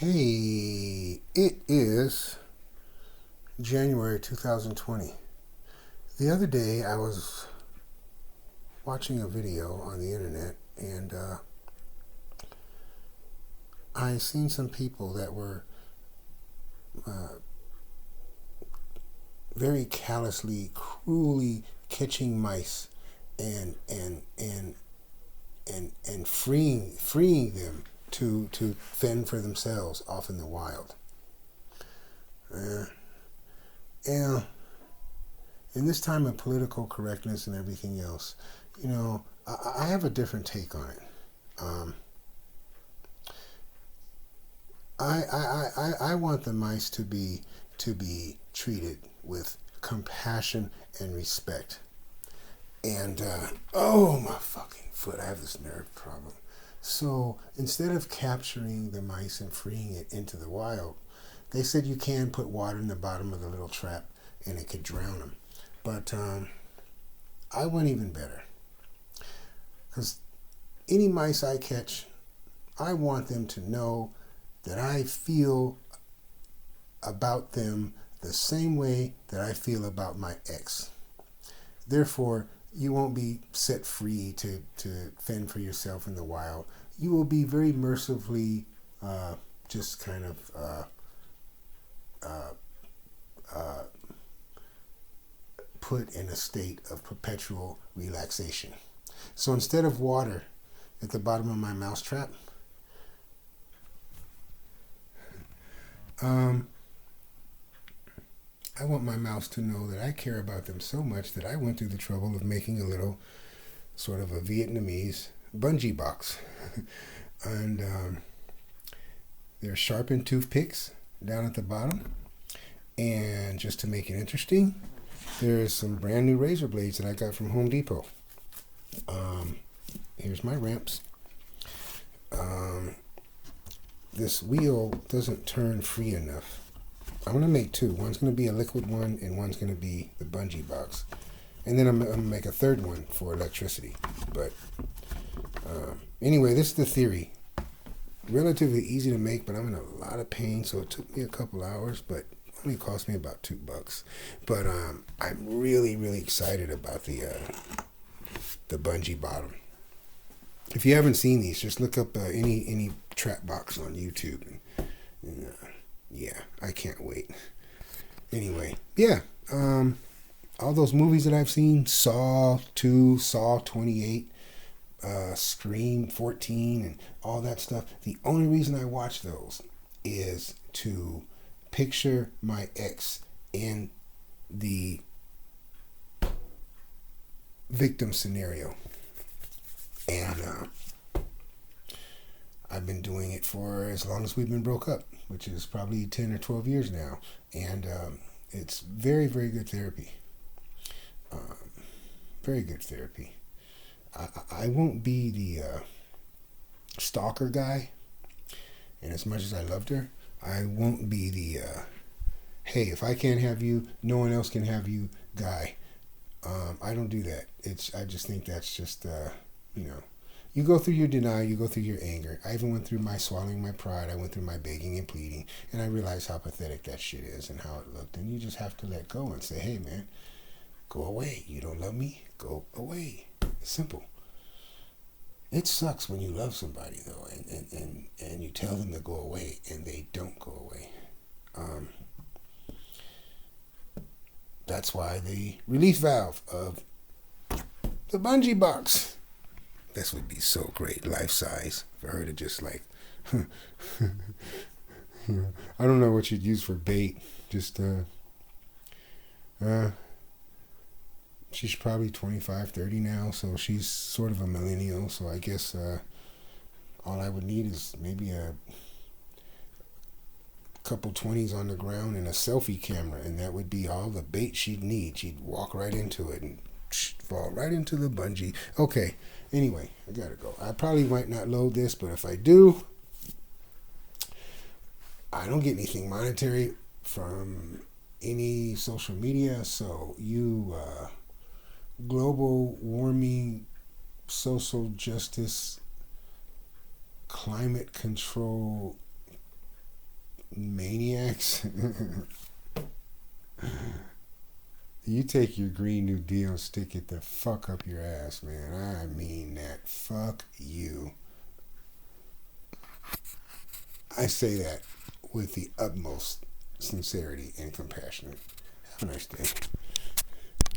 Hey, it is January 2020. The other day I was watching a video on the internet and I seen some people that were uh, very callously, cruelly catching mice and freeing them to fend for themselves off in the wild. Uh, and in this time of political correctness and everything else, I have a different take on it. Um, I want the mice to be treated with compassion and respect. And oh my fucking foot! I have this nerve problem. So instead of capturing the mice and freeing it into the wild, they said you can put water in the bottom of the little trap and it could drown them. But I went even better because any mice I catch, I want them to know that I feel about them the same way that I feel about my ex. Therefore, you won't be set free to fend for yourself in the wild. You will be very mercifully just kind of uh, uh, put in a state of perpetual relaxation. So instead of water at the bottom of my mousetrap, um, I want my mouse to know that I care about them so much that I went through the trouble of making a little sort of a Vietnamese bungee box. And there are sharpened toothpicks down at the bottom. And just to make it interesting, there's some brand new razor blades that I got from Home Depot. Here's my ramps. This wheel doesn't turn free enough. I'm going to make two. One's going to be a liquid one, and one's going to be the bungee box. And then I'm going to make a third one for electricity. But anyway, this is the theory. Relatively easy to make, but I'm in a lot of pain, so it took me a couple hours, but only cost me about $2. But I'm really, really excited about the bungee bottom. If you haven't seen these, just look up any trap box on YouTube. And yeah, I can't wait. Anyway, yeah. All those movies that I've seen, Saw 2, Saw 28, Scream 14, and all that stuff. The only reason I watch those is to picture my ex in the victim scenario. And I've been doing it for as long as we've been broke up, which is probably 10 or 12 years now. And it's very, very good therapy. Very good therapy. I won't be the stalker guy. And as much as I loved her, I won't be the, hey, if I can't have you, no one else can have you guy. I don't do that. I just think that's just, you go through your denial, you go through your anger. I even went through my swallowing my pride. I went through my begging and pleading, and I realized how pathetic that shit is and how it looked. And you just have to let go and say, hey, man, go away. You don't love me? Go away. It's simple. It sucks when you love somebody, though, and you tell them to go away, and they don't go away. That's why the release valve of the bungee box. This would be so great, life size, for her to just like, I don't know what you'd use for bait. Just, she's probably 25, 30 now, so she's sort of a millennial, so I guess all I would need is maybe a couple 20s on the ground and a selfie camera, and that would be all the bait she'd need. She'd walk right into it and fall right into the bungee. Okay, anyway, I gotta go. I probably might not load this, but if I do, I don't get anything monetary from any social media, so you global warming, social justice, climate control Maniacs. You take your Green New Deal and stick it the fuck up your ass, man. I mean that. Fuck you. I say that with the utmost sincerity and compassion. Have a nice day.